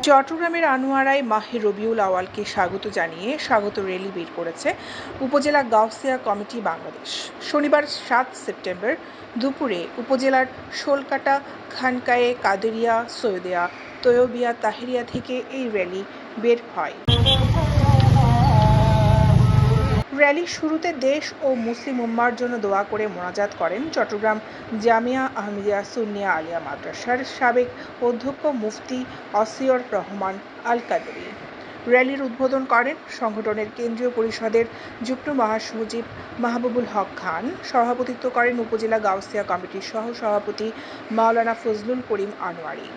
চট্টগ্রামের আনোয়ারায় মাহে রবিউল আওয়ালকে স্বাগত জানিয়ে স্বাগত র্যালি বের করেছে উপজেলা গাউসিয়া কমিটি বাংলাদেশ। শনিবার ৭ সেপ্টেম্বর দুপুরে উপজেলার শোলকাটা, খানকায়ে কাদেরিয়া, সৈয়দিয়া তৈয়বিয়া তাহেরিয়া থেকে এই র্যালি বের হয়। র্যালির শুরুতে দেশ ও মুসলিম উম্মার জন্য দোয়া করে মোনাজাত করেন চট্টগ্রাম জামিয়া আহমদিয়া সুন্নিয়া আলিয়া মাদ্রাসার সাবেক অধ্যক্ষ মুফতি অসিয়র রহমান আল কাদেরী। র্যালির উদ্বোধন করেন সংগঠনের কেন্দ্রীয় পরিষদের যুগ্ম মহাসচিব মাহবুবুল হক খান। সভাপতিত্ব করেন উপজেলা গাউসিয়া কমিটির সহ সভাপতি মাওলানা ফজলুল করিম আনোয়ারি।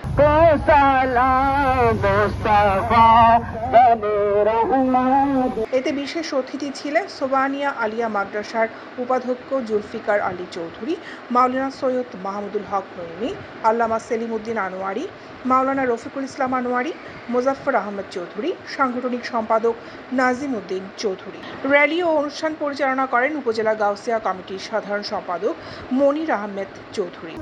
এতে বিশেষ অতিথি ছিলেন সোবানিয়া আলিয়া মাদ্রাসার উপাধ্যক্ষ জুলফিকার আলী চৌধুরী, মাওলানা সৈয়দ মাহমুদুল হক নঈমী, আল্লামা সেলিম উদ্দিন আনোয়ারি, মাওলানা রফিকুল ইসলাম আনোয়ারি, মোজাফফর আহমদ চৌধুরী, সাংগঠনিক সম্পাদক নাজিম উদ্দিন চৌধুরী। র্যালি ও অনুষ্ঠান পরিচালনা করেন উপজেলা গাউসিয়া কমিটির সাধারণ সম্পাদক মনির আহমেদ চৌধুরী।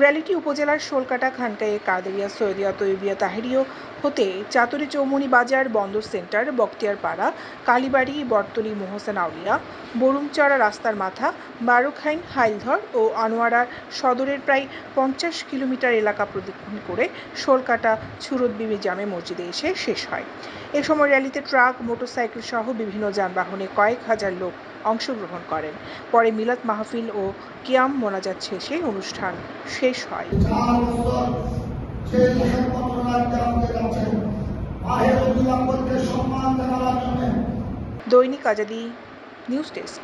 র্যালিটি উপজেলার শোলকাটা, খানকায়ে কাদেরিয়া, সৈয়দিয়া তৈয়বিয়া তাহেরিয়া হতে চাতুরী চৌমুহনী বাজার, বন্দর সেন্টার, বখতিয়ারপাড়া, কালীবাড়ি, বটতলী, মোহসেন আউলিয়া, বরুমচড়া রাস্তার মাথা, বারুখাইন, হাইলধর ও আনোয়ারা সদরের প্রায় ৫০ কিলোমিটার এলাকা প্রদক্ষিণ করে শোলকাটা ছুরত বিবি জামে মসজিদে এসে শেষ হয়। এ সময় র্যালিতে ট্রাক, মোটরসাইকেল সহ বিভিন্ন যানবাহনে কয়েক হাজার লোক অংশগ্রহণ করেন। পরে মিলাদ মাহফিল ও কিয়াম মোনাজাত শেষে অনুষ্ঠান শেষ হয়। দৈনিক আজাদী নিউজ ডেস্ক।